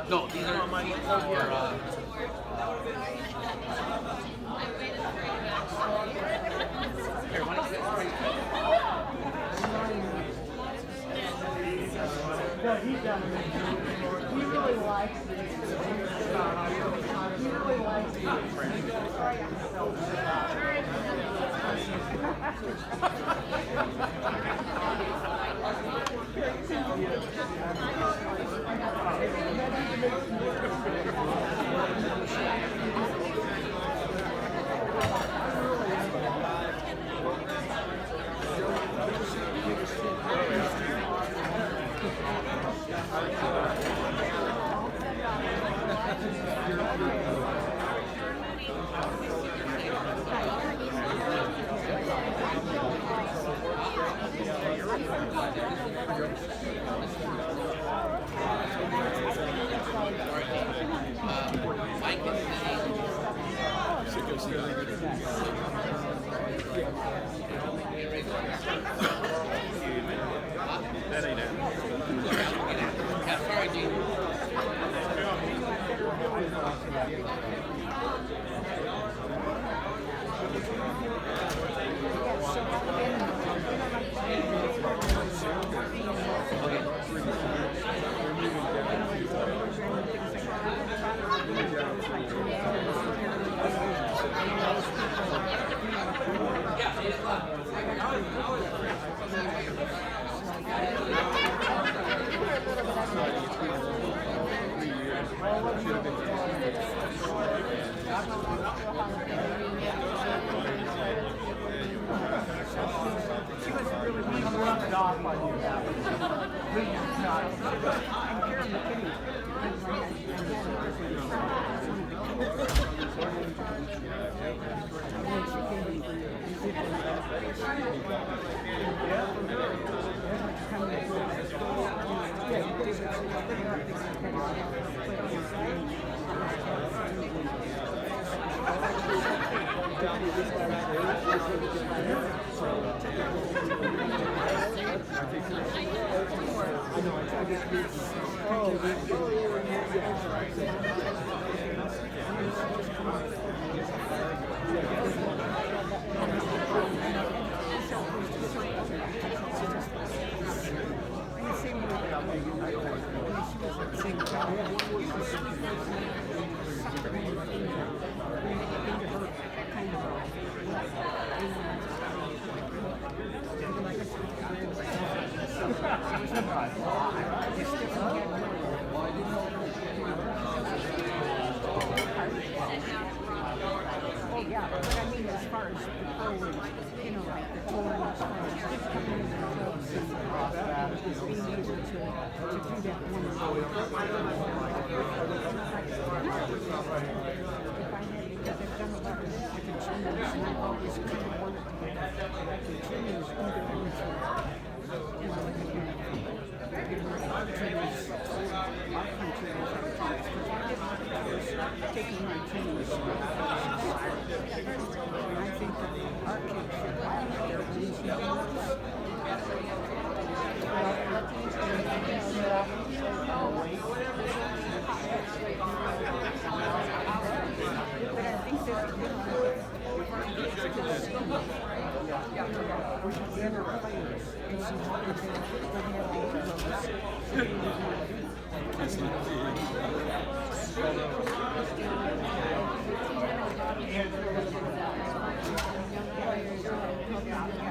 No, these are for here, why don't you Well, he does. He really likes it. He really likes it.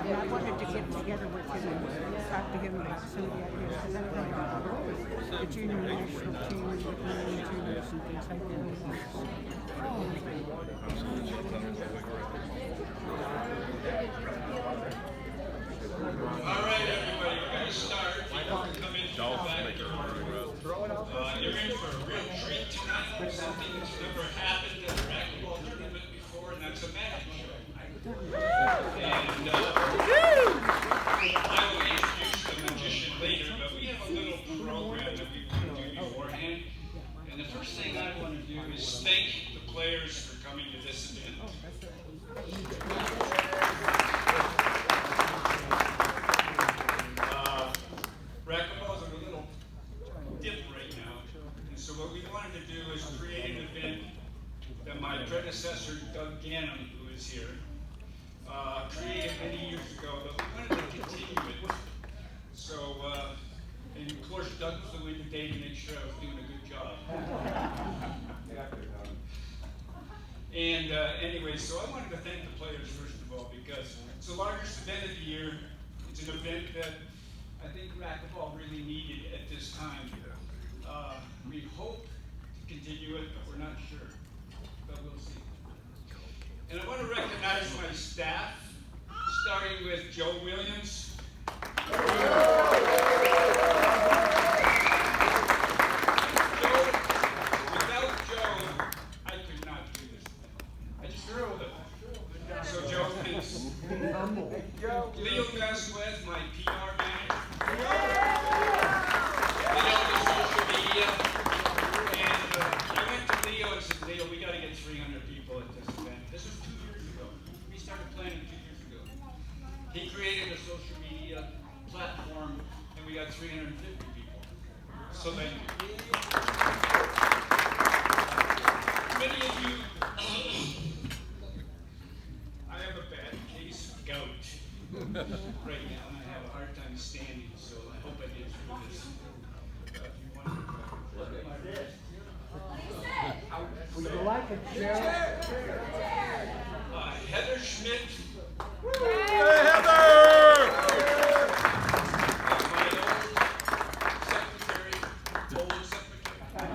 I wanted to get together with him and talk to him about some of the ideas, because I'm going to the junior national team and with many juniors and things like All right, everybody, we're going to start. Come into the back. You're in for a real treat tonight. Something that's never happened at a racquetball tournament before, and that's a magic show. And I will introduce the magician later, but we have a little program that we want to do beforehand. And the first thing I want to do is thank the players for coming to this event. Racquetball is a little dip right now, and was create an event that my predecessor, Doug Gannon, who is here, created many years ago, but we wanted to continue it. So, and of course, Doug flew in today to make sure I was doing a good job. And anyway, so I wanted to thank the players first of all, because it's the largest event of the year. It's an event that I think racquetball really needed at this time. We hope to continue it, but we're not sure. But we'll see. And I want to recognize my staff, starting with Joe Williams. Without Joe, I could not do this. I just drilled it. So Joe, thanks. Leo Vasquez, my PR manager. Leo, the social media. And I went to Leo and said, Leo, we got to get 300 people at this event. This was 2 years ago. We started planning 2 years ago. He created a social media platform, and we got 350 people. So thank you. Many of you, I have a bad case of gout right now, and I have a hard time standing, so I hope I get through this. If you want to look at my wrist. Would you like a chair? Heather Schmidt. Hey, Heather! My old secretary,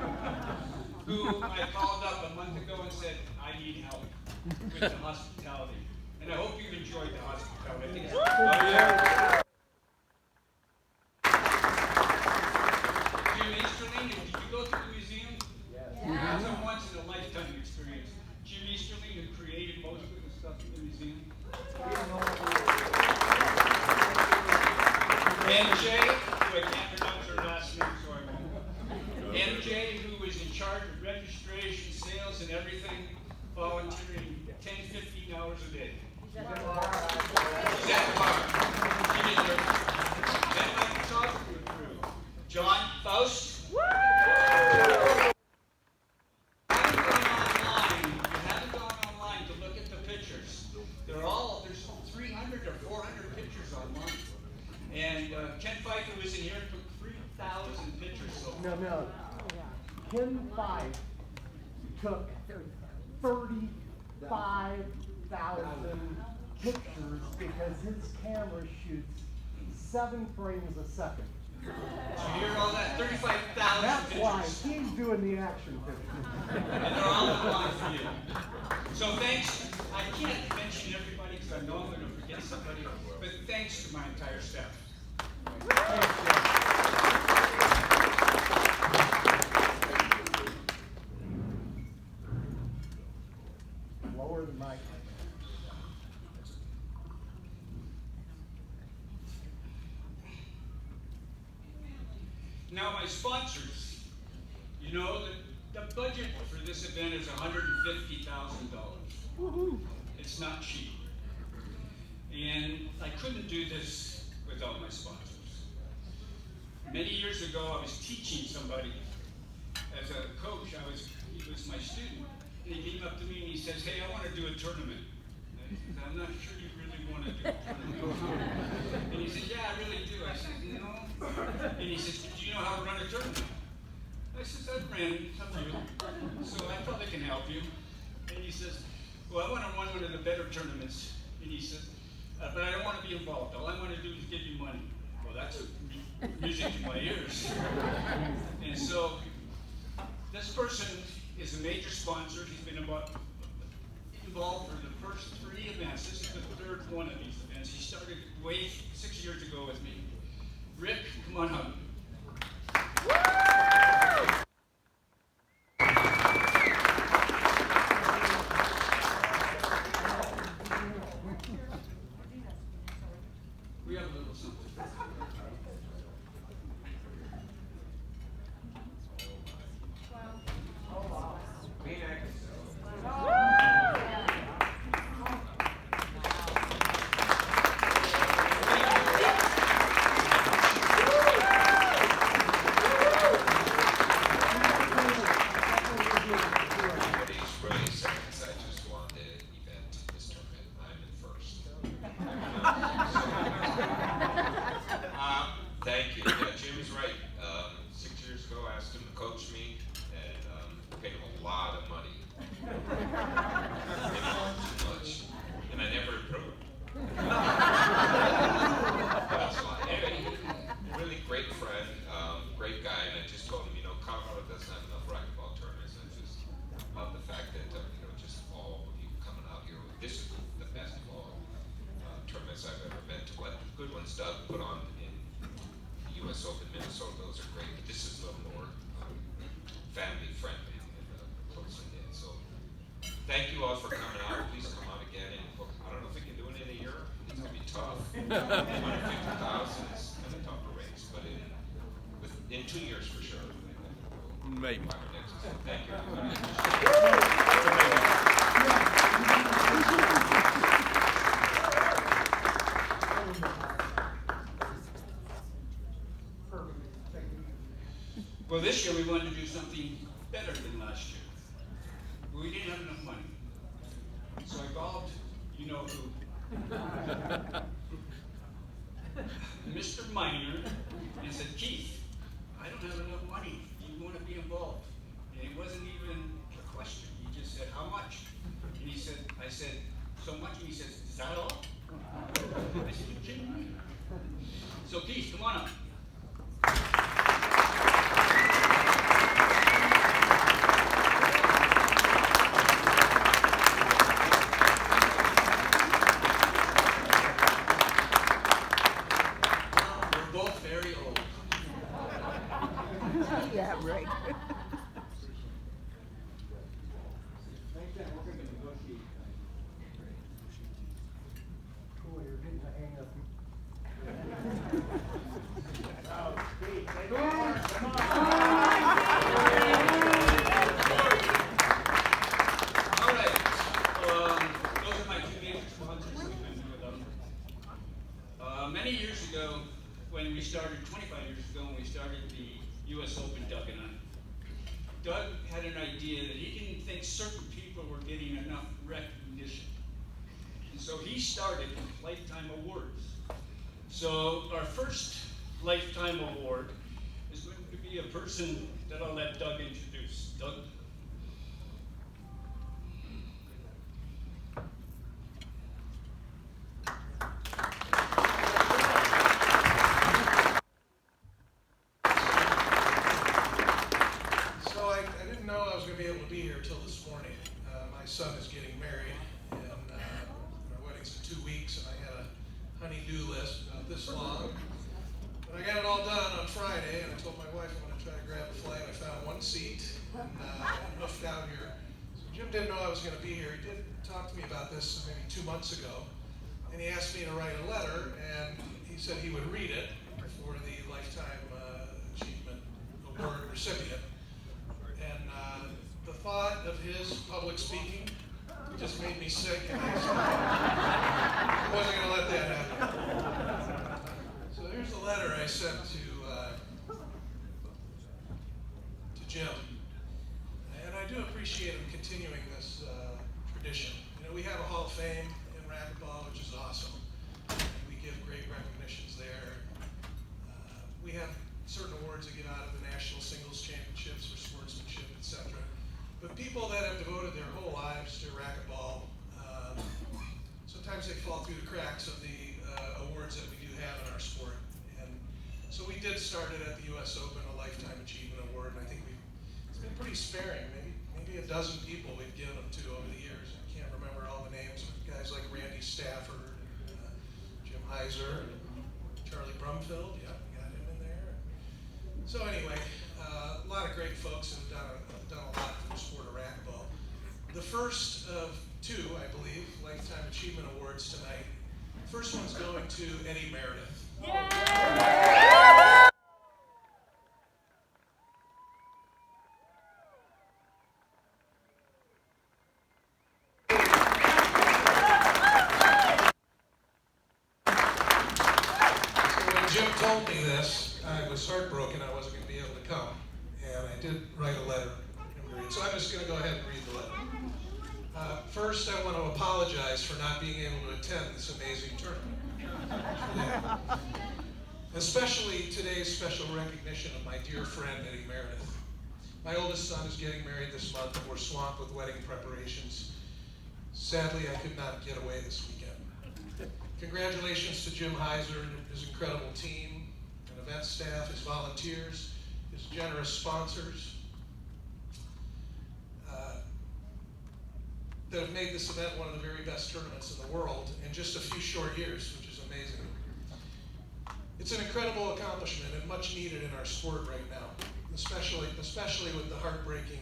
who I called up a month ago and said, I need help with the hospitality. And I hope you've enjoyed the hospitality. I think it's Jim Easterling, did you go to the museum? Yes. It's a once in a lifetime experience. Jim Easterling, who created most of the stuff in the museum. MJ, who I can't pronounce her last name, so I won't. MJ, who was in charge of registration, sales, and everything, volunteering 10, 15 hours a day. She's at the bar. She did her. Then my photography crew. John Faust. There's 300 or 400 pictures online. And Ken Pfeiffer was in here and took 3,000 pictures. So No. Ken Fife took 35,000 pictures because his camera shoots 7 frames a second. Did you hear all that? 35,000 That's pictures. why he's doing the action pictures. And they're all online for you. So thanks. I can't mention everybody because I know I'm going to forget somebody. But thanks to my entire staff. Lower the mic. Now my sponsors, you know that the budget for this event is $150,000. It's not cheap. And I couldn't do this without my sponsors. Many years ago, I was teaching somebody as a coach. He was my student. And he came up to me and he says, hey, I want to do a tournament. And I said, I'm not sure you really want to do a tournament. And he said, yeah, I really do. I said, no. And he says, do you know how to run a tournament? I said, I've ran a few, so I probably can help you. And he says, well, I want to run one of the better tournaments. And he says, but I don't want to be involved. All I want to do is give you money. Well, that's music to my ears. And so this person is a major sponsor. He's been involved for the first 3 events. This is the 3rd one of these events. He started 6 years ago with me. Rick, come on up. We have a little something. coached me and paid him a lot of money. Too much. And I never improved. That's why. Anyway, really great friend, great guy, and I just told him, Colorado doesn't have enough racquetball tournaments. I just love the fact that, just all of you coming out here. This is the best of all tournaments I've ever been to. What good ones Doug put on in the U.S. Open, Minnesota, those are great, but this is a little more family friendly and closer in. So thank you all for coming out. Please come out again. And I don't know if we can do it in a year. It's going to be tough. 150,000 is kind of tough to raise, but in 2 years for sure. Maybe. Thank you. Well, this year we wanted to do something better than last year. We didn't have enough money. So I called, you know who, Mr. Miner, and said, Keith, I don't have enough money. Do you want to be involved? And it wasn't even a question. He just said, how much? And he said, I said, so much. And he says, is that all? I said, you kidding me? So Keith, come on up. Yeah, right. Cool, you're getting the hang of All right. Those are my two major sponsors. We've been with them. Many years ago, when we started, 25 years ago, when we started the U.S. Open, Doug and I, Doug had an idea that he didn't think certain people were getting enough recognition. And so he started Lifetime Awards. So our first Lifetime Award is going to be a person that I'll let Doug introduce. Doug? My son is getting married, and our wedding's in 2 weeks, and I had a honey-do list about this long. But I got it all done on Friday, and I told my wife I'm going to try to grab a flight. I found one seat and hoofed out here. So Jim didn't know I was going to be here. He did talk to me about this maybe 2 months ago, and he asked me to write a letter, and he said he would read it for the Lifetime Achievement Award recipient. And the thought of his public speaking just made me sick, and I wasn't going to let that happen. So here's the letter I sent to Jim. And I do appreciate him continuing this tradition. You know, we have a Hall of Fame in racquetball, which is awesome. We give great recognitions there. We have certain awards that get out of the National Singles Championships for sportsmanship, etc. But people that have devoted their whole lives to racquetball, sometimes they fall through the cracks of the awards that we do have in our sport. And so we did start it at the U.S. Open, a Lifetime Achievement Award, and I think it's been pretty sparing. Maybe a dozen people we've given them to over the years. I can't remember all the names, but guys like Randy Stafford, and, Jim Heiser, and Charlie Brumfield, yeah, we got him in there. So anyway, a lot of great folks have done a lot for the sport of racquetball. The first of two, I believe, Lifetime Achievement Awards tonight. First one's going to Eddie Meredith. Jim told me this, I was heartbroken I wasn't going to be able to come, and I did write a letter. So I'm just going to go ahead and read the letter. First, I want to apologize for not being able to attend this amazing tournament. Especially today's special recognition of my dear friend Eddie Meredith. My oldest son is getting married this month, and we're swamped with wedding preparations. Sadly, I could not get away this weekend. Congratulations to Jim Heiser and his incredible team and event staff, his volunteers, his generous sponsors that have made this event one of the very best tournaments in the world in just a few short years, which is amazing. It's an incredible accomplishment and much needed in our sport right now, especially with the heartbreaking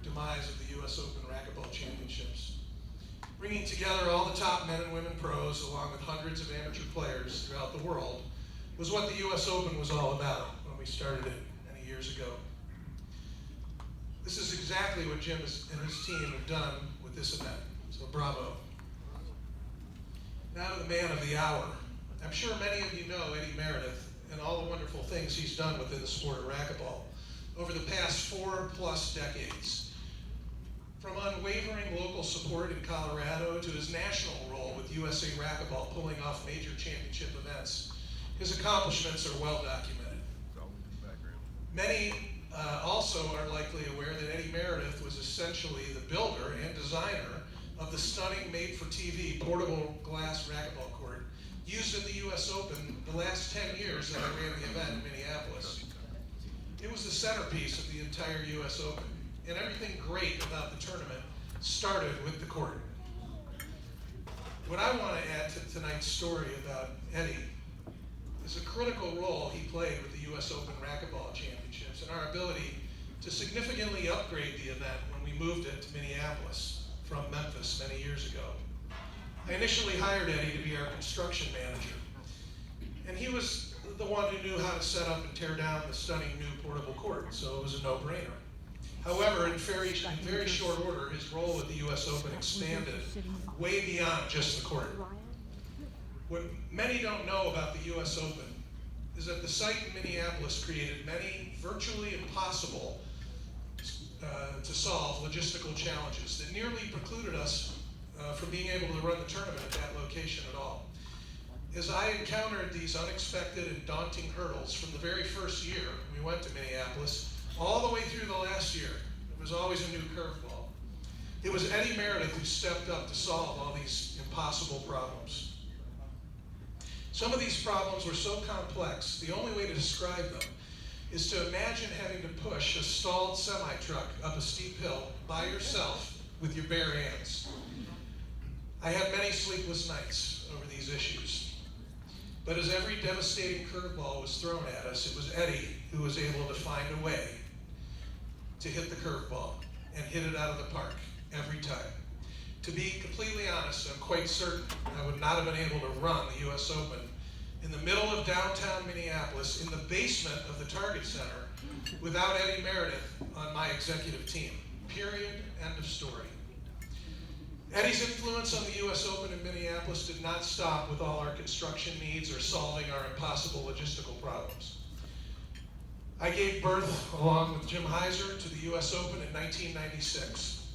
demise of the US Open Racquetball Championships. Bringing together all the top men and women pros along with hundreds of amateur players throughout the world was what the US Open was all about when we started it many years ago. This is exactly what Jim and his team have done with this event, so bravo. Now to the man of the hour. I'm sure many of you know Eddie Meredith and all the wonderful things he's done within the sport of racquetball over the past 4+ decades. From unwavering local support in Colorado to his national role with USA Racquetball pulling off major championship events, his accomplishments are well documented. Many also are likely aware that Eddie Meredith was essentially the builder and designer of the stunning made-for-TV portable glass racquetball court used in the US Open the last 10 years that I ran the event in Minneapolis. It was the centerpiece of the entire US Open, and everything great about the tournament started with the court. What I want to add to tonight's story about Eddie is a critical role he played with the US Open Racquetball Championships and our ability to significantly upgrade the event when we moved it to Minneapolis from Memphis many years ago. I initially hired Eddie to be our construction manager, and he was the one who knew how to set up and tear down the stunning new portable court, so it was a no-brainer. However, in very short order, his role with the US Open expanded way beyond just the court. What many don't know about the US Open is that the site in Minneapolis created many virtually impossible to solve logistical challenges that nearly precluded us from being able to run the tournament at that location at all. As I encountered these unexpected and daunting hurdles from the very first year we went to Minneapolis, all the way through the last year, it was always a new curveball. It was Eddie Meredith who stepped up to solve all these impossible problems. Some of these problems were so complex, the only way to describe them is to imagine having to push a stalled semi-truck up a steep hill by yourself with your bare hands. I had many sleepless nights over these issues. But as every devastating curveball was thrown at us, it was Eddie who was able to find a way to hit the curveball and hit it out of the park every time. To be completely honest, I'm quite certain I would not have been able to run the US Open in the middle of downtown Minneapolis in the basement of the Target Center without Eddie Meredith on my executive team. Period. End of story. Eddie's influence on the US Open in Minneapolis did not stop with all our construction needs or solving our impossible logistical problems. I gave birth, along with Jim Heiser, to the US Open in 1996.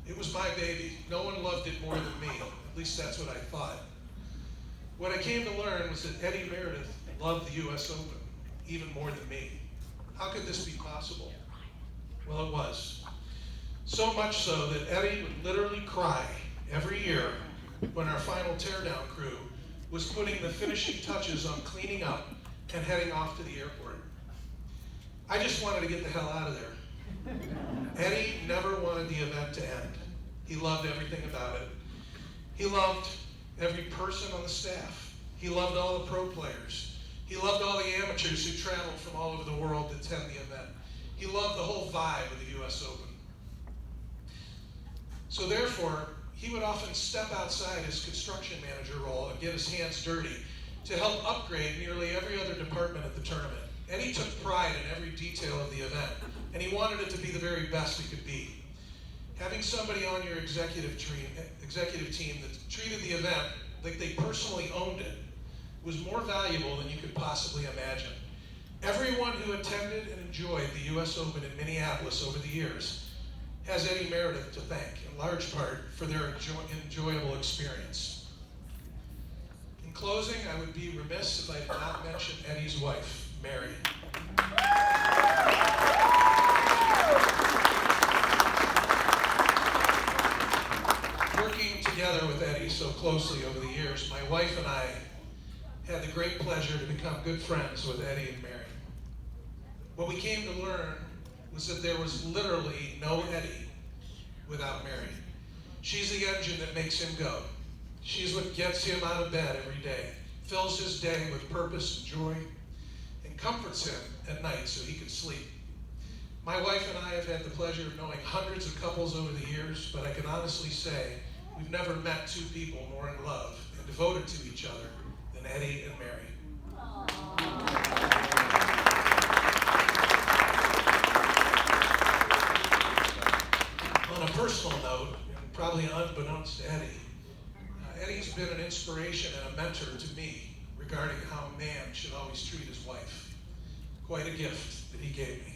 It was my baby. No one loved it more than me. At least that's what I thought. What I came to learn was that Eddie Meredith loved the US Open even more than me. How could this be possible? Well, it was. So much so that Eddie would literally cry every year when our final teardown crew was putting the finishing touches on cleaning up and heading off to the airport. I just wanted to get the hell out of there. Eddie never wanted the event to end. He loved everything about it. He loved every person on the staff. He loved all the pro players. He loved all the amateurs who traveled from all over the world to attend the event. He loved the whole vibe of the US Open. So therefore, he would often step outside his construction manager role and get his hands dirty to help upgrade nearly every other department at the tournament. And he took pride in every detail of the event, and he wanted it to be the very best it could be. Having somebody on your executive team that treated the event like they personally owned it was more valuable than you could possibly imagine. Everyone who attended and enjoyed the US Open in Minneapolis over the years has Eddie Meredith to thank, in large part, for their enjoyable experience. In closing, I would be remiss if I did not mention Eddie's wife, Mary. so closely over the years, my wife and I had the great pleasure to become good friends with Eddie and Mary. What we came to learn was that there was literally no Eddie without Mary. She's the engine that makes him go. She's what gets him out of bed every day, fills his day with purpose and joy, and comforts him at night so he can sleep. My wife and I have had the pleasure of knowing hundreds of couples over the years, but I can honestly say we've never met two people more in love and devoted to each other than Eddie and Mary. On a personal note, and probably unbeknownst to Eddie, Eddie's been an inspiration and a mentor to me regarding how a man should always treat his wife. Quite a gift that he gave me.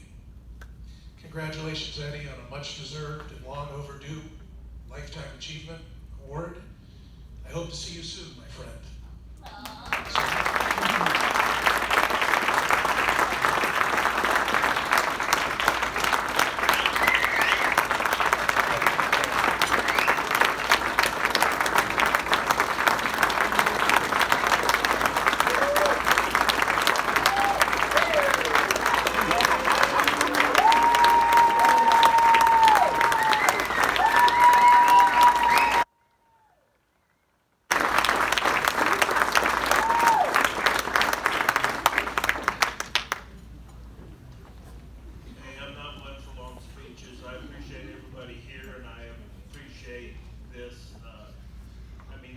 Congratulations, Eddie, on a much-deserved and long overdue Lifetime Achievement Award. I hope to see you soon, my friend.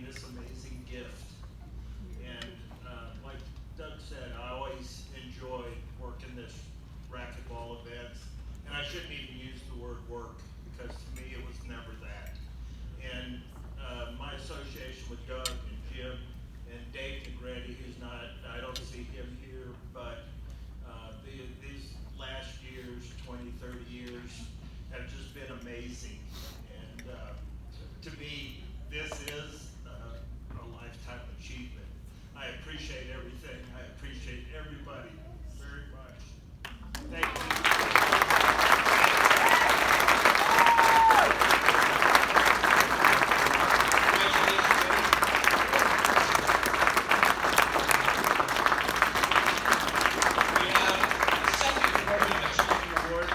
This amazing gift. And like Doug said, I always enjoy working this racquetball events. And I shouldn't even use the word work, because to me it was never that. And my association with Doug and Jim and Dave Negretti, who's not, I don't see him here, but these last years, 20, 30 years, have just been amazing. And to me, this is a lifetime achievement. I appreciate everything. I appreciate everybody very much. Thank you. We have a second Achievement Award.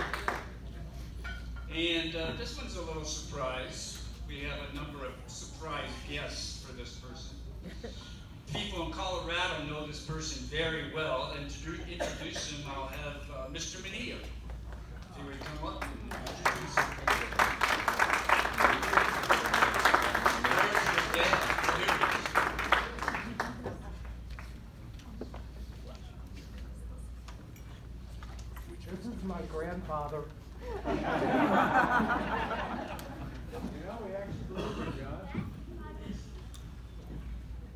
And this one's a little surprise. We have a number of surprise guests for this person. People in Colorado know this person very well, and to introduce him, I'll have Mr. Mania. If he would come up and introduce him. There's his dad. Here he is. This is my grandfather.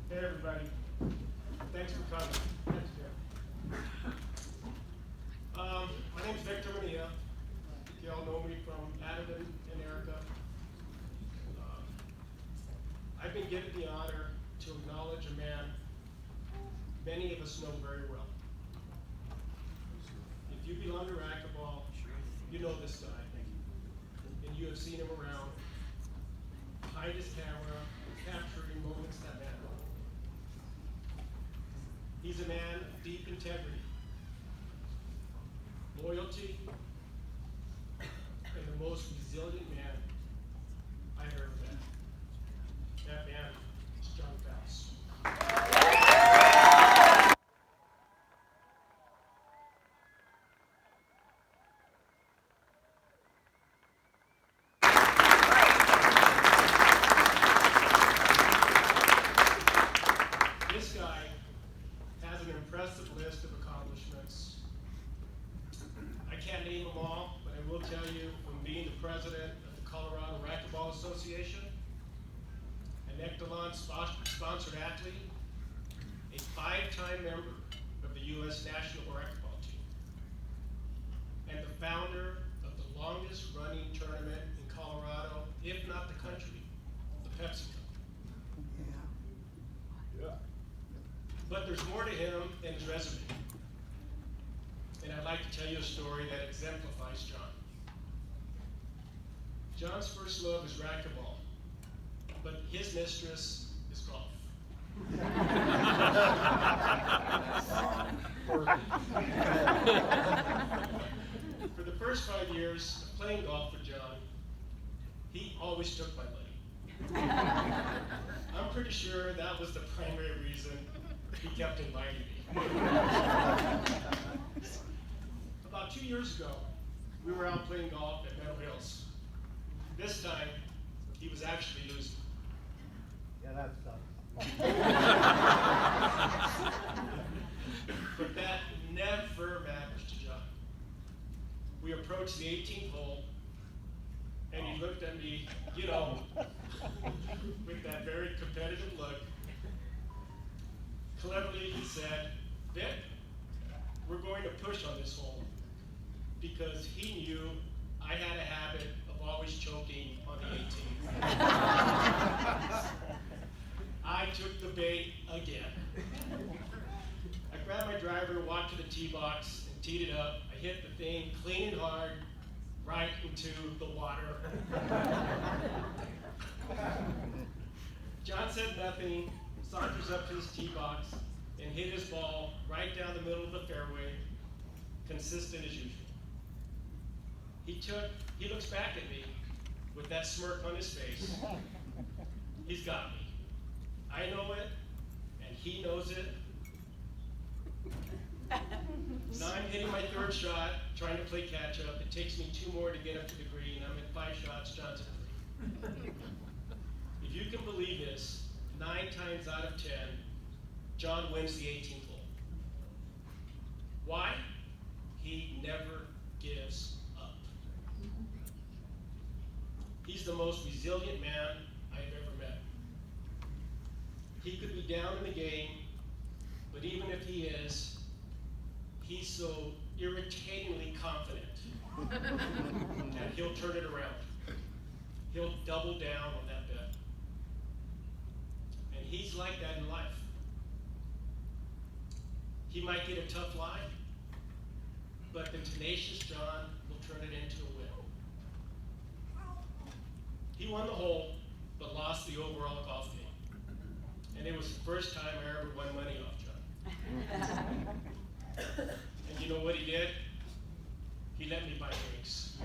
Hey everybody, thanks for coming. Thanks, Jeff. My name's Victor Mania. You all know me from Adam and Erica. I've been given the honor to acknowledge a man many of us know very well. If you belong to racquetball, you know this guy, and you have seen him around, behind his camera, capturing moments that matter. He's a man of deep integrity, loyalty, and the most resilient man I've ever met. That man is John Faust. This guy has an impressive list of accomplishments. I can't name them all, but I will tell you, from being the president of the Colorado Racquetball Association, an Echelon-sponsored athlete, a 5-time member of the U.S. National Racquetball Team, and the founder of the longest running tournament in Colorado, if not the country, the Pepsi Cup. But there's more to him than his resume. And I'd like to tell you a story that exemplifies John. John's first love is racquetball. but his mistress is golf. For the first 5 years of playing golf for John, he always took my money. I'm pretty sure that was the primary reason he kept inviting me. About 2 years ago, we were out playing golf at Meadow Hills. This time, he was actually losing. Yeah, that's tough. But that never matters to John. We approached the 18th hole, and he looked at me, you know, with that very competitive look. Cleverly, he said, Vic, we're going to push on this hole, because he knew I had a habit of always choking on the 18th. I took the bait again. I grabbed my driver, walked to the tee box, and teed it up. I hit the thing clean and hard, right into the water. John said nothing, saunters up to his tee box, and hit his ball right down the middle of the fairway, consistent as usual. He looks back at me with that smirk on his face. He's got me. I know it, and he knows it. Now I'm hitting my third shot, trying to play catch up. It takes me 2 more to get up to the green. I'm at 5 shots, John's at 3. If you can believe this, 9 times out of 10, John wins the 18th hole. Why? He never gives up. He's the most resilient man I've ever met. He could be down in the game, but even if he is, he's so irritatingly confident that he'll turn it around. He'll double down on that bet. And he's like that in life. He might get a tough lie, but the tenacious John will turn it into a win. He won the hole, but lost the overall golf game. And it was the first time I ever won money off John. And you know what he did? He let me buy drinks.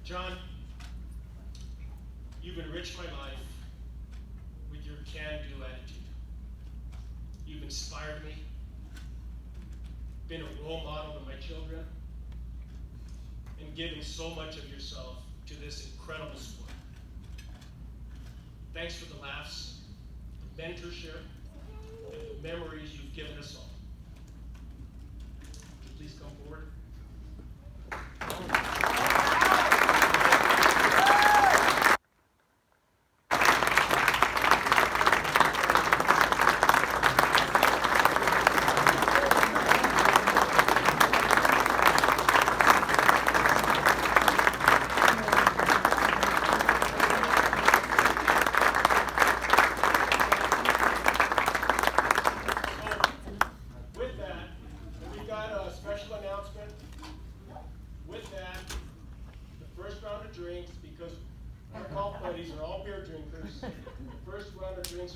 John, you've enriched my life with your can-do attitude. You've inspired me, been a role model to my children, and given so much of yourself to this incredible sport. Thanks for the laughs, the mentorship, and the memories you've given us all. Please come forward.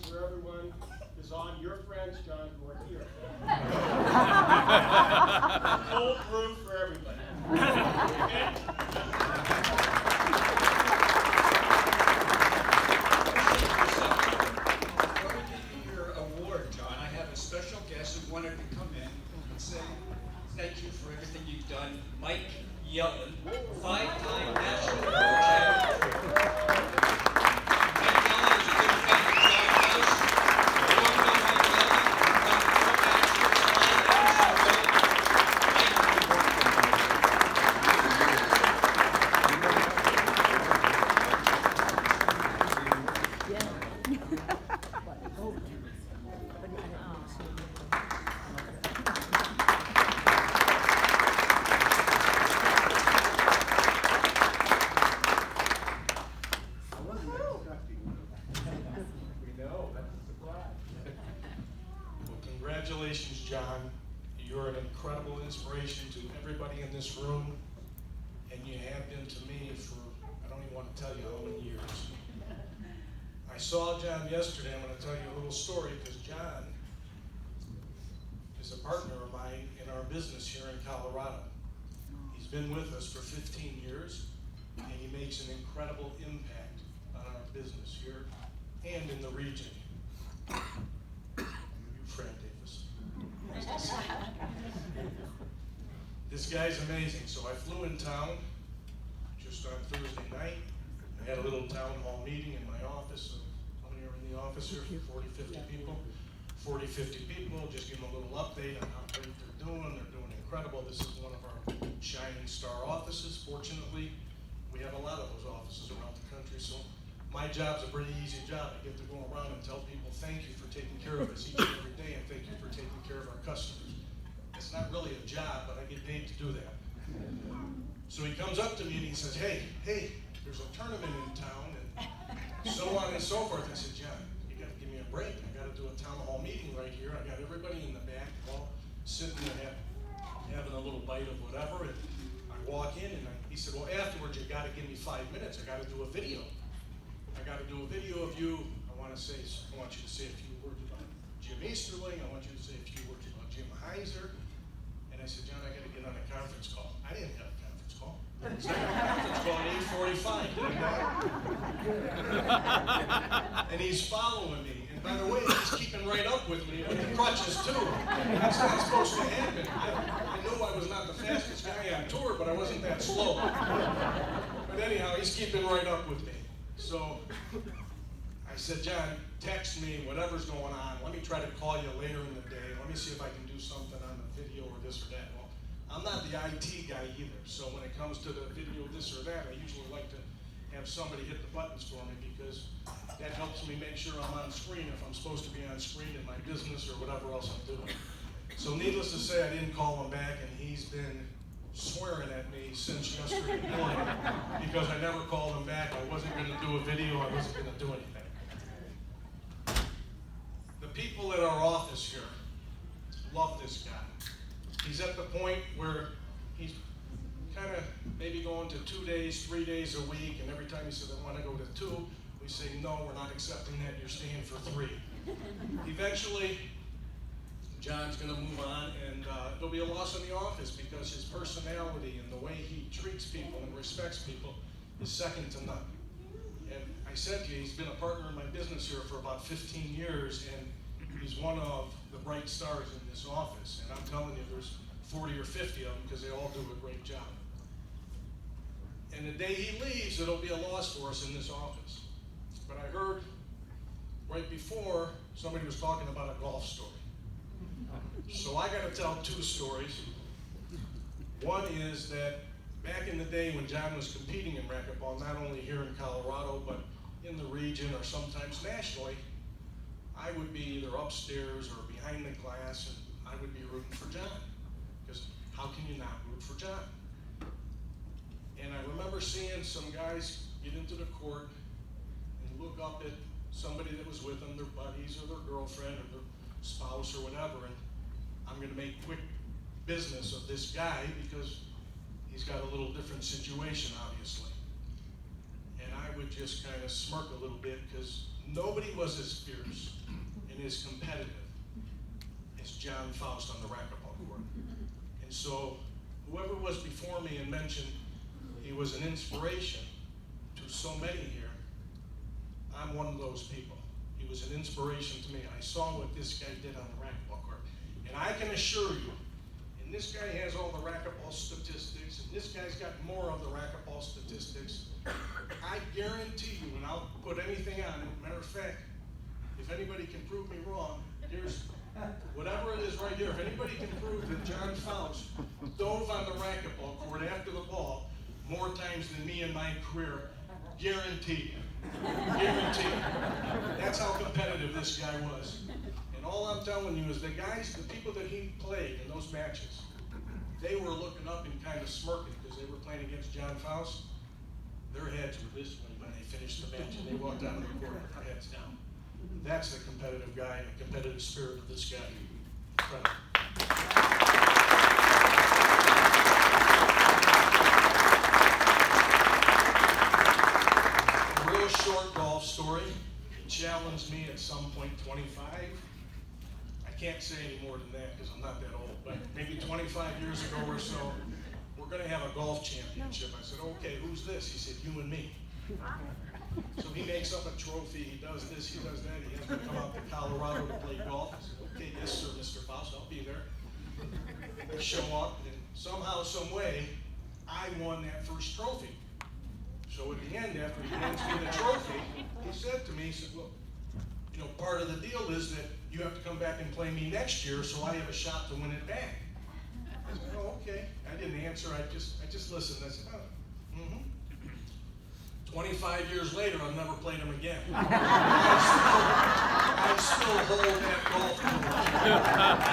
For everyone is on your friends, John, who are here. Cold brew for everybody. Okay? Before we give you your award, John, I have a special guest who wanted to come in and say thank you for everything you've done. Mike Yellen, 5-time national champion. Congratulations, John. You're an incredible inspiration to everybody in this room. and you have been to me for, I don't even want to tell you how many years. I saw John yesterday. I'm going to tell you a little story because John is a partner of mine in our business here in Colorado. He's been with us for 15 years, and he makes an incredible impact on our business here and in the region. You, Fred Davis. This guy's amazing. So I flew in town just on Thursday night. I had a little town hall meeting in my office. How many are in the office here? 40, 50 people. 40, 50 people. Just give them a little update on how great they're doing. They're doing incredible. This is one of our shining star offices. Fortunately, we have a lot of those offices around the country. So my job's a pretty easy job. I get to go around and tell people thank you for taking care of us each and every day, and thank you for taking care of our customers. It's not really a job, but I get paid to do that. So he comes up to me and he says, hey, there's a tournament in town, and so on and so forth. I said, John, you gotta give me a break. I gotta do a town hall meeting right here. I got everybody in the back all sitting there having a little bite of whatever, and I walk in and he said, well, afterwards you gotta give me 5 minutes. I gotta do a video. I gotta do a video of you. I want you to say a few words about Jim Easterling. I want you to say a few words about Jim Heiser. And I said, John, I gotta get on a conference call. I didn't have a conference call. So I got a conference call at 8:45. And he's following me. And by the way, he's keeping right up with me with the crutches too. That's not supposed to happen. I knew I was not the fastest guy on tour, but I wasn't that slow. But anyhow, he's keeping right up with me. So I said, John, text me whatever's going on. Let me try to call you later in the day. Let me see if I can do something on the video or this or that. Well, I'm not the IT guy either. So when it comes to the video, this or that, I usually like to have somebody hit the buttons for me because that helps me make sure I'm on screen if I'm supposed to be on screen in my business or whatever else I'm doing. So needless to say, I didn't call him back, and he's been swearing at me since yesterday morning because I never called him back. I wasn't going to do a video. I wasn't going to do anything. The people at our office here love this guy. He's at the point where he's kind of maybe going to 2 days, 3 days a week, and every time he says, I want to go to 2, we say, no, we're not accepting that. You're staying for 3. Eventually, John's going to move on, and there'll be a loss in the office because his personality and the way he treats people and respects people is second to none. And I said to you, he's been a partner in my business here for about 15 years, and he's one of the bright stars in this office. And I'm telling you, there's 40 or 50 of them because they all do a great job. And the day he leaves, it'll be a loss for us in this office. But I heard right before somebody was talking about a golf story. So I got to tell 2 stories. One is that back in the day when John was competing in racquetball, not only here in Colorado, but in the region or sometimes nationally, I would be either upstairs or behind the glass, and I would be rooting for John. Because how can you not root for John? And I remember seeing some guys get into the court and look up at somebody that was with them, their buddies or their girlfriend or their spouse or whatever, and I'm going to make quick business of this guy because he's got a little different situation, obviously. And I would just kind of smirk a little bit because nobody was as fierce and as competitive as John Faust on the racquetball court. And so whoever was before me and mentioned he was an inspiration to so many here, I'm one of those people. He was an inspiration to me. I saw what this guy did on the racquetball court. And I can assure you, and this guy has all the racquetball statistics, and this guy's got more of the racquetball statistics. I guarantee you, and I'll put anything on it, matter of fact, if anybody can prove me wrong, here's whatever it is right here. If anybody can prove that John Faust dove on the racquetball court after the ball more times than me in my career, guaranteed. Guaranteed. That's how competitive this guy was. And all I'm telling you is the guys, the people that he played in those matches, they were looking up and kind of smirking because they were playing against John Faust. Their heads were this way when they finished the match and they walked out of the court with their heads down. That's the competitive guy and the competitive spirit of this guy. Incredible. 25, I can't say any more than that because I'm not that old, but maybe 25 years ago or so, we're gonna have a golf championship. I said, okay, who's this? He said, you and me. So he makes up a trophy, he does this, he does that, he has me come out to Colorado to play golf. I said, okay, yes sir, Mr. Faust, I'll be there. I show up, and somehow, some way, I won that first trophy. So at the end, after he hands me the trophy, he said to me, he said, well, you know, part of the deal is that you have to come back and play me next year, so I have a shot to win it back. I said, oh, okay. I didn't answer, I just listened. I said, oh, 25 years later, I've never played him again. I still hold that golf club.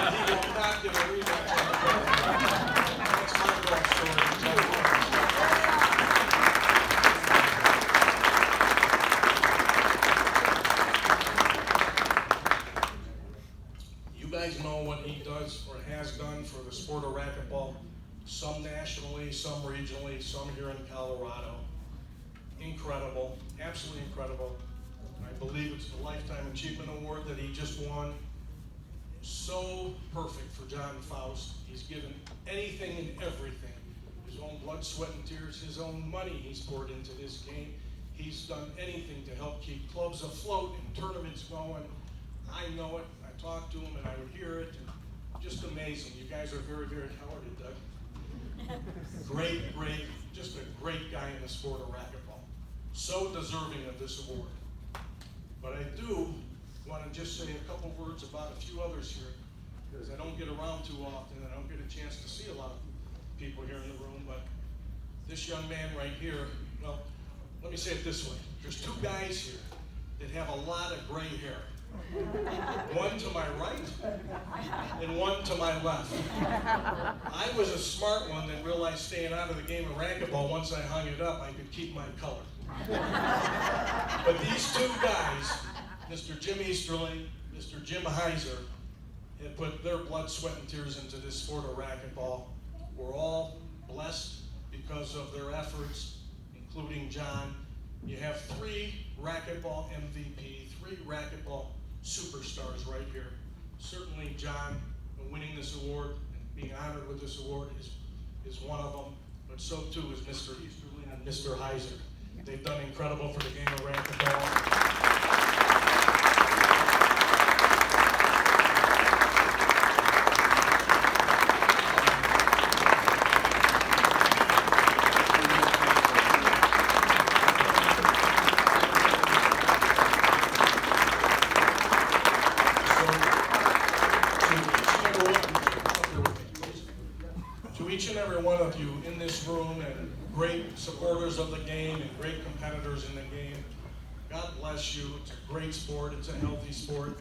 And he will not get a rematch on the golf club. That's my golf story. You guys know what he does or has done for the sport of racquetball, some nationally, some regionally, some here in Colorado. Incredible, absolutely incredible. I believe it's the Lifetime Achievement Award that he just won. So perfect for John Faust. He's given anything and everything. His own blood, sweat, and tears, his own money he's poured into this game. He's done anything to help keep clubs afloat and tournaments going. I know it, I talked to him and I would hear it. And just amazing. You guys are very, very talented, Doug. Great, just a great guy in the sport of racquetball. So deserving of this award. But I do want to just say a couple words about a few others here, because I don't get around too often and I don't get a chance to see a lot of people here in the room. But this young man right here, well, let me say it this way. There's two guys here that have a lot of gray hair. One to my right and one to my left. I was a smart one that realized staying out of the game of racquetball, once I hung it up, I could keep my color. But these two guys, Mr. Jim Easterling, Mr. Jim Heiser, had put their blood, sweat, and tears into this sport of racquetball. We're all blessed because of their efforts, including John. You have 3 racquetball MVP, 3 racquetball superstars right here. Certainly John, winning this award and being honored with this award is one of them, but so too is Mr. Easterling and Mr. Heiser. They've done incredible for the game of racquetball. Each and every one of you in this room, and great supporters of the game and great competitors in the game, God bless you. It's a great sport. It's a healthy sport.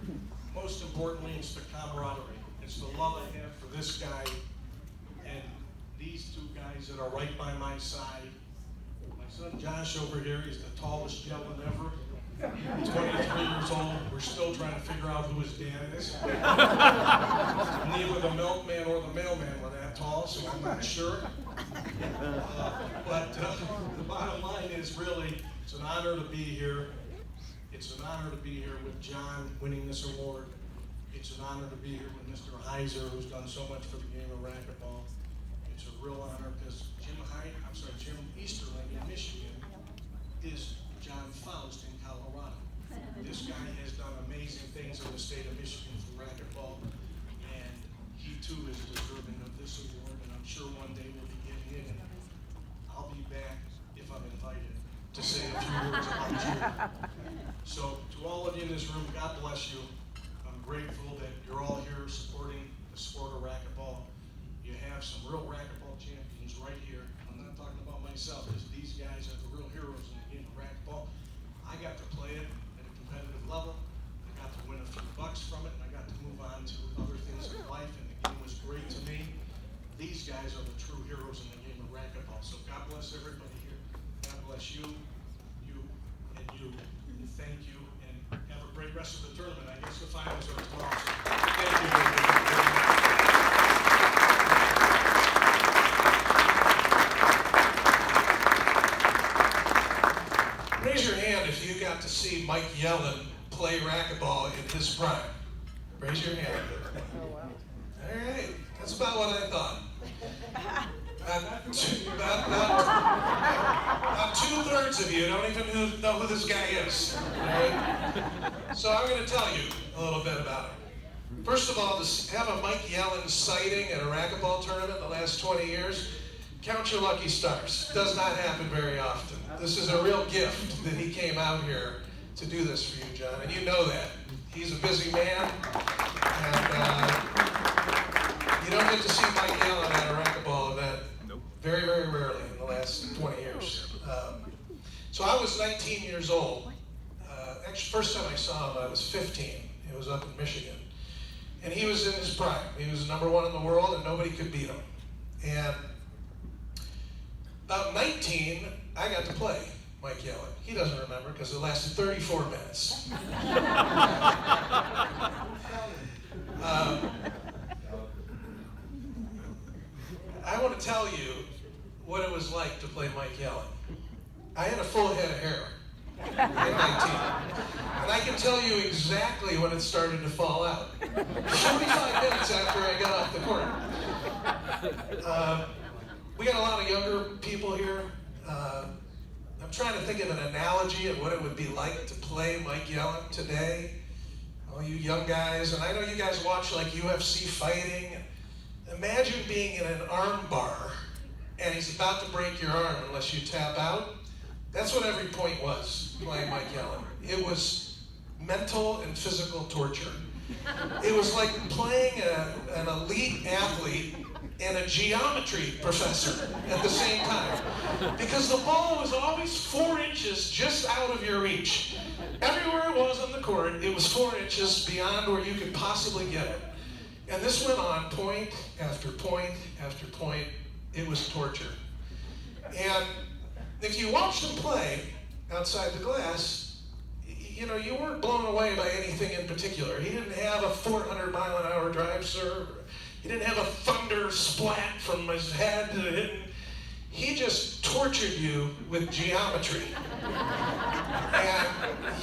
Most importantly, it's the camaraderie. It's the love I have for this guy and these two guys that are right by my side. My son Josh over here is the tallest gentleman ever. 23 years old. We're still trying to figure out who his dad is. Neither the milkman or the mailman were that tall, so I'm not sure. But the bottom line is really, it's an honor to be here. It's an honor to be here with John winning this award. It's an honor to be here with Mr. Heiser, who's done so much for the game of racquetball. It's a real honor because Jim Easterling in Michigan is John Faust in Colorado. This guy has done amazing things in the state of Michigan for racquetball, and he too is deserving of this award, and I'm sure one day we'll be getting it, and I'll be back if I'm invited to say a few words about you. So to all of you in this room, God bless you. I'm grateful that you're all here supporting the sport of racquetball. You have some real racquetball champions right here. I'm not talking about myself, because these guys are the real heroes in the game of racquetball. I got to play it at a competitive level. I got to win a few bucks from it, and I got to move on to other things in life, and the game was great to me. These guys are the true heroes in the game of racquetball. So God bless everybody here. God bless you, and you. And thank you, and have a great rest of the tournament. I guess the finals are tomorrow. So thank you very much. Raise your hand if you got to see Mike Yellen play play racquetball in his prime? Raise your hand. All right, that's about what I thought. About 2/3 of you don't even know who this guy is. Right? So I'm going to tell you a little bit about him. First of all, to have a Mike Yellen sighting at a racquetball tournament in the last 20 years, count your lucky stars. Does not happen very often. This is a real gift that he came out here to do this for you, John, and you know that. He's a busy man, and you don't get to see Mike Yellen at a racquetball event very, very rarely in the last 20 years. So I was 19 years old. Actually, first time I saw him, I was 15. It was up in Michigan. And he was in his prime. He was #1 in the world, and nobody could beat him. And about 19, I got to play Mike Yellen. He doesn't remember because it lasted 34 minutes. I want to tell you what it was like to play Mike Yellen. I had a full head of hair at 19. And I can tell you exactly when it started to fall out. 45 minutes after I got off the court. We got a lot of younger people here. I'm trying to think of an analogy of what it would be like to play Mike Yellen today. All you young guys, and I know you guys watch like UFC fighting. Imagine being in an arm bar and he's about to break your arm unless you tap out. That's what every point was playing Mike Yellen. It was mental and physical torture. It was like playing an elite athlete and a geometry professor at the same time. Because the ball was always 4 inches just out of your reach. Everywhere it was on the court, it was 4 inches beyond where you could possibly get it. And this went on point after point after point. It was torture. And if you watched him play outside the glass, you know, you weren't blown away by anything in particular. He didn't have a 400-mile-an-hour drive serve. He didn't have a thunder splat from his head to hitting. He just tortured you with geometry. And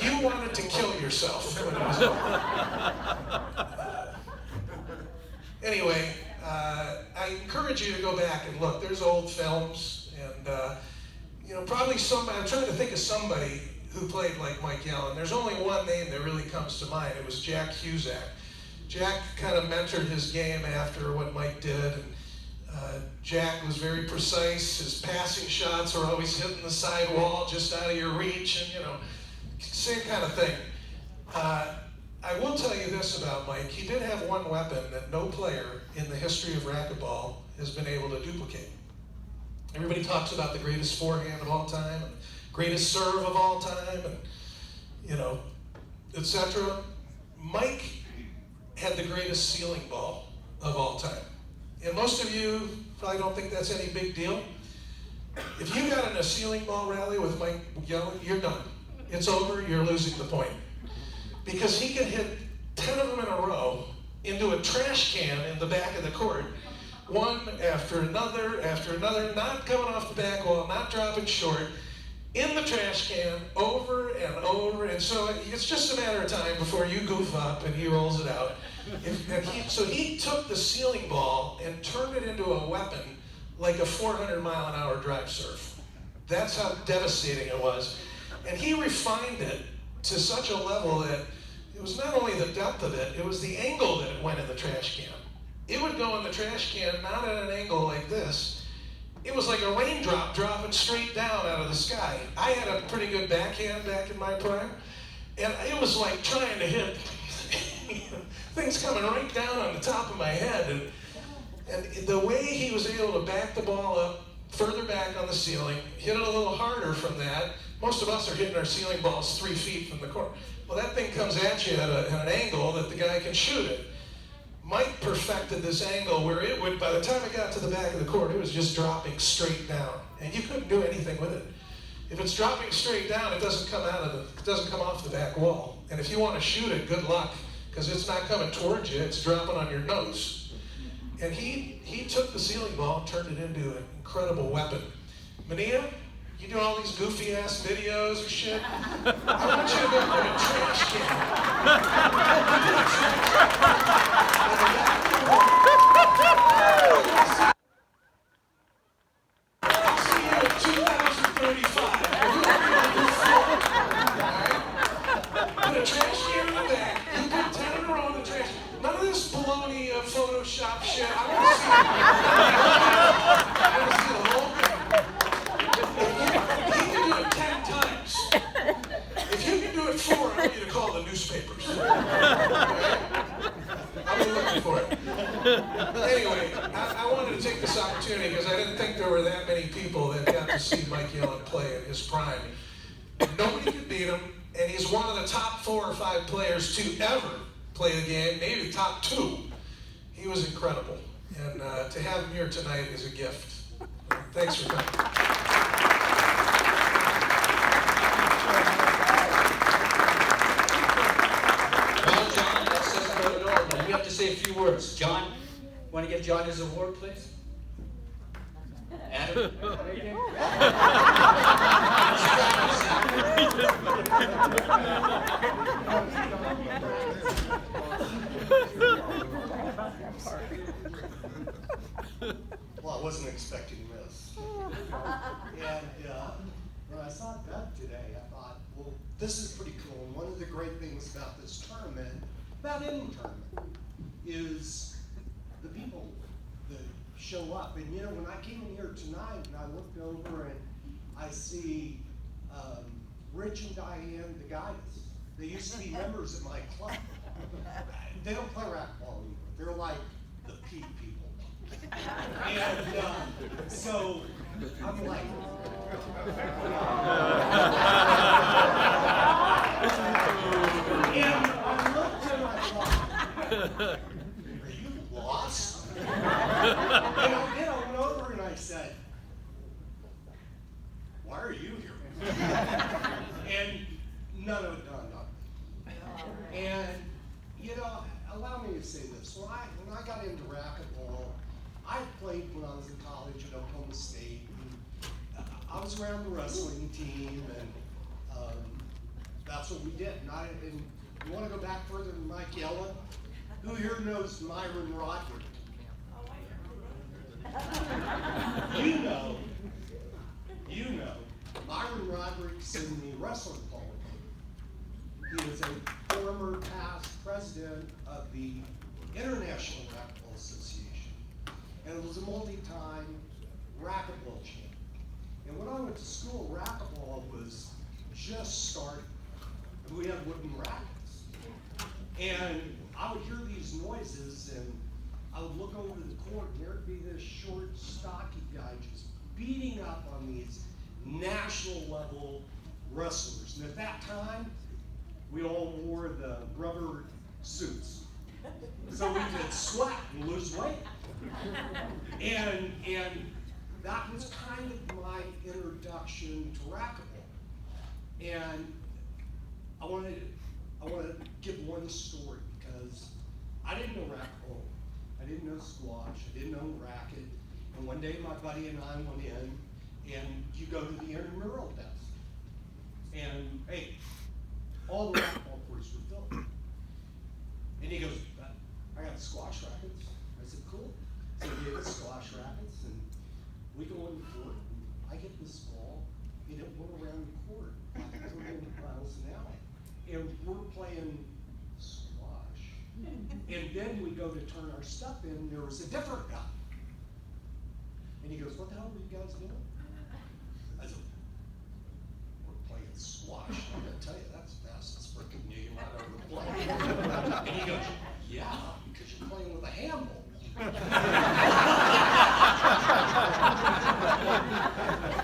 you wanted to kill yourself when it was over. Anyway, I encourage you to go back and look. There's old films, and you know, probably somebody. I'm trying to think of somebody who played like Mike Yellen. There's only one name that really comes to mind. It was Jack Cusack. Jack kind of mentored his game after what Mike did, and Jack was very precise. His passing shots were always hitting the side wall just out of your reach, and you know, same kind of thing. I will tell you this about Mike. He did have one weapon that no player in the history of racquetball has been able to duplicate. Everybody talks about the greatest forehand of all time, and greatest serve of all time, and you know, etc. Mike had the greatest ceiling ball of all time. And most of you probably don't think that's any big deal. If you got in a ceiling ball rally with Mike Yellen, you're done. It's over, you're losing the point. Because he could hit 10 of them in a row into a trash can in the back of the court, one after another, not coming off the back wall, not dropping short, in the trash can, over and over, and so it's just a matter of time before you goof up and he rolls it out. So he took the ceiling ball and turned it into a weapon like a 400-mile-an-hour drive serve. That's how devastating it was. And he refined it to such a level that it was not only the depth of it, it was the angle that it went in the trash can. It would go in the trash can not at an angle like this. It was like a raindrop dropping straight down out of the sky. I had a pretty good backhand back in my prime, and it was like trying to hit things coming right down on the top of my head. And the way he was able to back the ball up further back on the ceiling, hit it a little harder from that. Most of us are hitting our ceiling balls 3 feet from the court. Well, that thing comes at you at an angle that the guy can shoot it. Mike perfected this angle where it would, by the time it got to the back of the court, it was just dropping straight down, and you couldn't do anything with it. If it's dropping straight down, it doesn't come off the back wall. And if you want to shoot it, good luck, because it's not coming towards you; it's dropping on your nose. And he took the ceiling ball and turned it into an incredible weapon. Mania, You do all these goofy ass videos or shit. I want you to go put a trash can. I'll see you in 2035. Put a trash can in the back. You put 10 in a row in the trash. None of this baloney Photoshop shit. I want to see it. I want to see the whole thing. He can do it 10 times. If you can do it 4, I want you to call the newspapers. I'll be looking for it. Anyway, I wanted to take this opportunity because I didn't think there were that many people that got to see Mike Yellen play in his prime. Nobody could beat him, and he's one of the top 4 or 5 players to ever play the game, maybe the top 2. He was incredible, and to have him here tonight is a gift. Thanks for coming. Well, John, that says about it all. Now, you have to say a few words. John, want to give John his award, please? Adam? Well, I wasn't expecting this. And when I saw Doug today, I thought, well, this is pretty cool. And one of the great things about this tournament, about any tournament, is the people that show up. And you know, when I came in here tonight and I looked over and I see Rich and Diane, the guys, they used to be members of my club. They don't play racquetball anymore. They're like the peak people. And so I'm like, and I looked and I thought, are you lost? And I went over and I said, why are you here? And none of it dawned on me. And you know, allow me to say this. When I got into racquetball, I played when I was in college at Oklahoma State. And I was around the wrestling team, and that's what we did. And you want to go back further than Mike Yellen? Who here knows Myron Roderick? You know, Myron Roderick's in the wrestling hall. He is a former past president of the International Racquetball Association, and was a multi-time racquetball champion. And when I went to school, racquetball was just starting. And we had wooden rackets. And I would hear these noises, and I would look over the court, and there'd be this short, stocky guy just beating up on these national level wrestlers. And at that time, we all wore the rubber suits, so we could sweat and lose weight. And that was kind of my introduction to racquetball. And I want to give one story, because I didn't know racquetball, I didn't know squash, I didn't know racket. And one day my buddy and I went in, and you go to the intramural desk, and hey, all the racquetball courts were filled. And he goes, I got squash rackets. I said, cool. So he gave us squash rackets, and we go in the court, and I get this ball, and it went around the court like 300 miles an hour. And we're playing squash. And then we go to turn our stuff in, and there was a different guy. And he goes, what the hell were you guys doing? I said, we're playing squash. I'm gonna tell you, that's the fastest freaking game I've ever played. And he goes, yeah, because you're playing with a handle.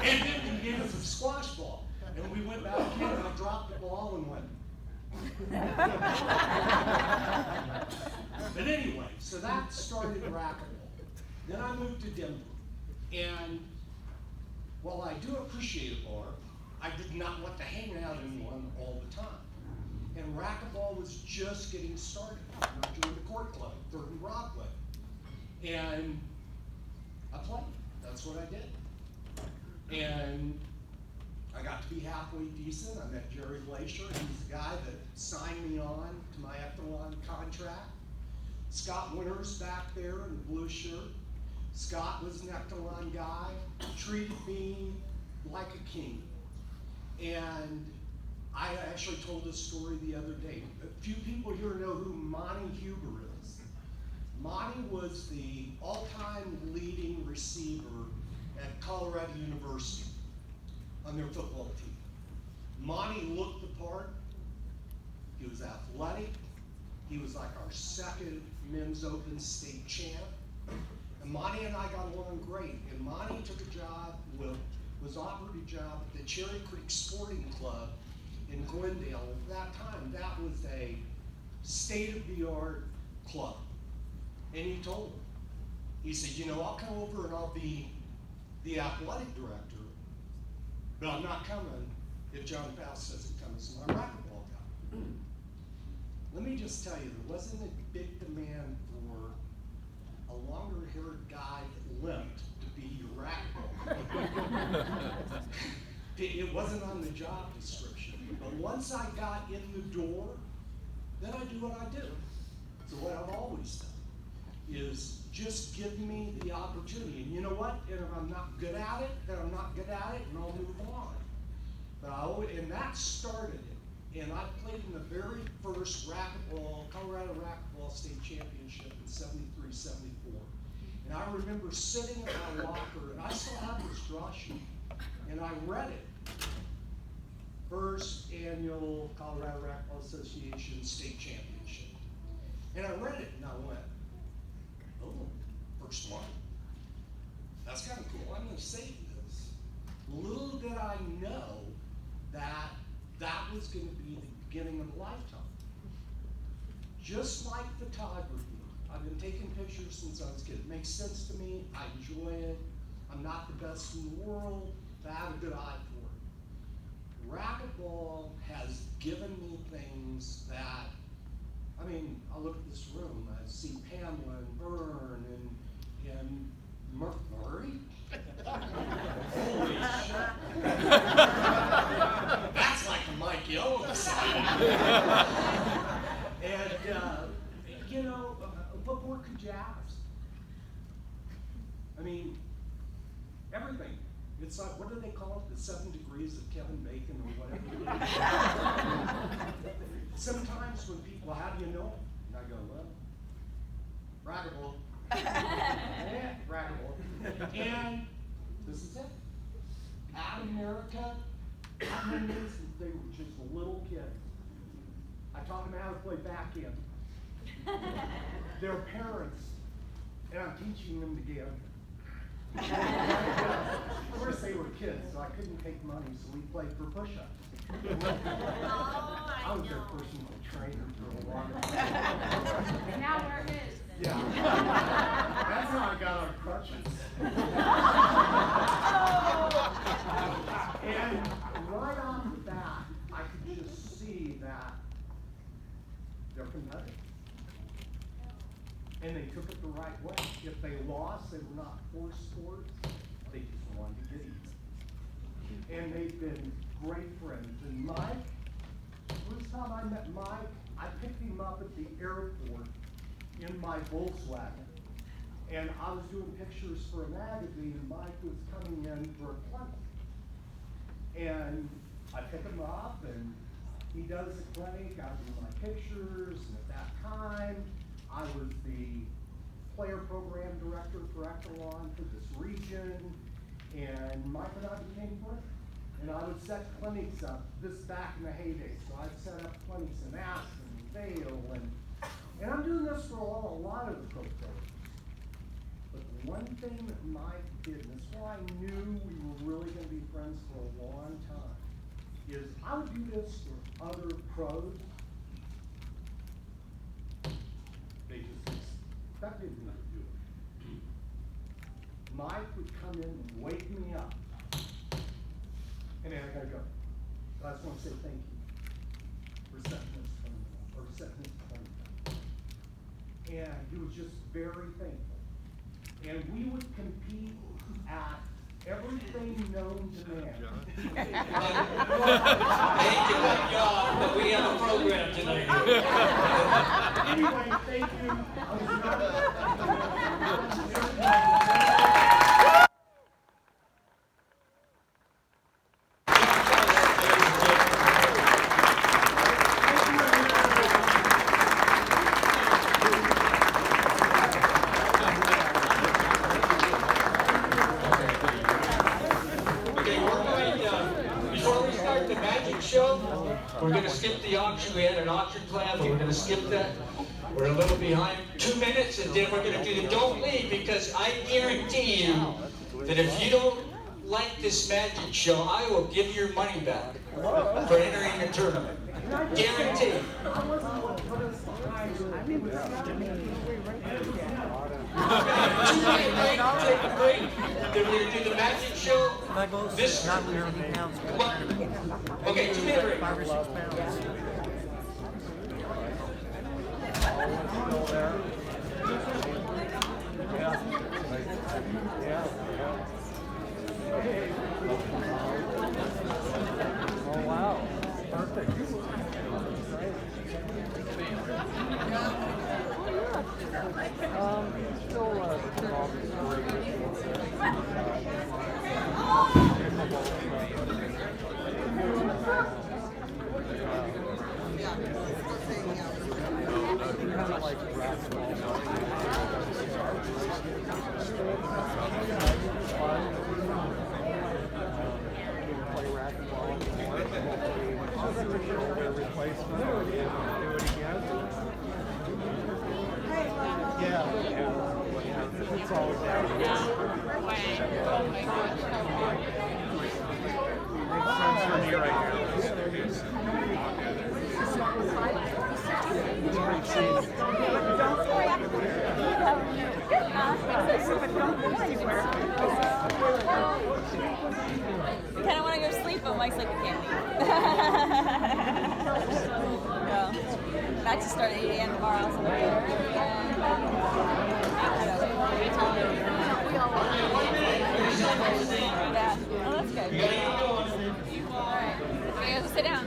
And then he gave us a squash ball. And we went back in, and I dropped the ball and went. But anyway, so that started racquetball. Then I moved to Denver. And while I do appreciate a bar, I did not want to hang out in one all the time. And racquetball was just getting started. I joined the court club, 3rd and Broadway. And I played. That's what I did. And I got to be halfway decent. I met Jerry Glacier. He's the guy that signed me on to my Echelon contract. Scott Winters back there in the blue shirt. Scott was an Echelon guy, treated me like a king. And I actually told this story the other day. A few people here know who Monty Huber is. Monty was the all-time leading receiver at Colorado University on their football team. Monty looked the part. He was athletic. He was like our second men's open state champ. And Monty and I got along great. And Monty took a job, was offered a job at the Cherry Creek Sporting Club in Glendale. At that time, that was a state-of-the-art club. And he told him, he said, you know, I'll come over and I'll be the athletic director, but I'm not coming if John Faust doesn't come as my racquetball guy. Let me just tell you, there wasn't a big demand for a longer-haired guy that limped to be your racquetball. It wasn't on the job description. But once I got in the door, then I do what I do. So what I've always done is just give me the opportunity. And you know what? And if I'm not good at it, then I'm not good at it, and I'll move on. But and that started it. And I played in the very first racquetball, Colorado Racquetball State Championship in 73, 74. And I remember sitting in my locker, and I still have this draw sheet, and I read it. First annual Colorado Racquetball Association State Championship. And I read it, and I went, oh, first one. That's kind of cool. I'm going to save this. Little did I know that that was going to be the beginning of a lifetime. Just like photography. I've been taking pictures since I was a kid. It makes sense to me. I enjoy it. I'm not the best in the world, but I have a good eye for it. Racquetball has given me things that, I mean, I look at this room, I see Pamela and Vern and Murray. Holy shit. That's like a Mike Yellow side. And, you know, what more could you ask? I mean, everything. It's like, what do they call it? The 7 degrees of Kevin Bacon or whatever. Sometimes when people, how do you know? And I go, well, racquetball. Yeah, racquetball. And this is it. At America, I mean, since they were just little kids. I taught them how to play backhand. Their parents, and I'm teaching them the game. Of course they were kids, so I couldn't take money, so we played for push-ups. I was their personal trainer for a while. And now we're his. Yeah. That's how I got on crutches. And right off the bat, I could just see that they're competitive. And they took it the right way. If they lost, they were not forced sports. They just wanted to get even. And they've been great friends. And Mike, first time I met Mike, I picked him up at the airport in my Volkswagen. And I was doing pictures for a magazine, and Mike was coming in for a clinic. And I pick him up, and he does the clinic, I do my pictures, and at that time, I was the player program director for Echelon for this region, and Mike and I became friends. And I would set clinics up, this back in the heyday, so I'd set up clinics in Aspen and Vail, and I'm doing this for a lot of the pro players. But the one thing that Mike did, and that's why I knew we were really going to be friends for a long time, is I would do this for other pros. They just expected me to do it. Mike would come in and wake me up. And then I gotta go. I just want to say thank you for setting this clinic up, or setting this clinic up. And he was just very thankful. And we would compete at everything known to man. I hate to cut you off, but we have a program tonight. Anyway, thank you. Before we start the magic show, we're going to skip the auction. We had an auction plan, but we're going to skip that. We're a little behind 2 minutes, and then we're going to do the don't leave, because I guarantee you that if you don't like this magic show, I will give your money back for entering the tournament. Guaranteed. Take a break. Then we're going to do the magic show. This not okay, 2 minute break. 5 or 6 pounds. Oh wow. Perfect. Play racquetball. Shoulder replacement. Do it again. Yeah. It's always out. Makes sense for me right now. I kind of want to go sleep, but Mike's like, I can't leave. So, back to start at 8 a.m. tomorrow. So yeah. Oh, that's good. All right. Okay, go sit down.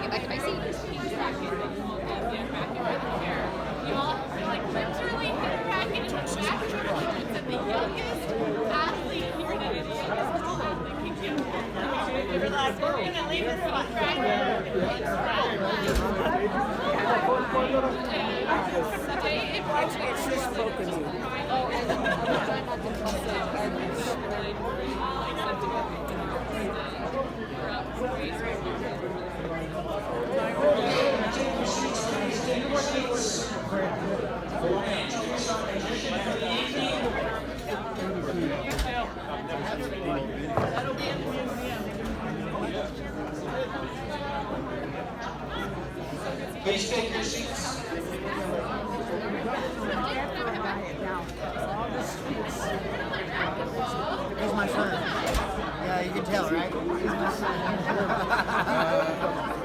Get back to my seat. You all like literally hit a racket in the back of your head and the youngest athlete here in Indiana. We're like, we're gonna leave this one racket. Today It's just spoken to. Oh, and I'm trying not to fuss Please take your seats. He's my son. Yeah, you can tell, right? He's my son.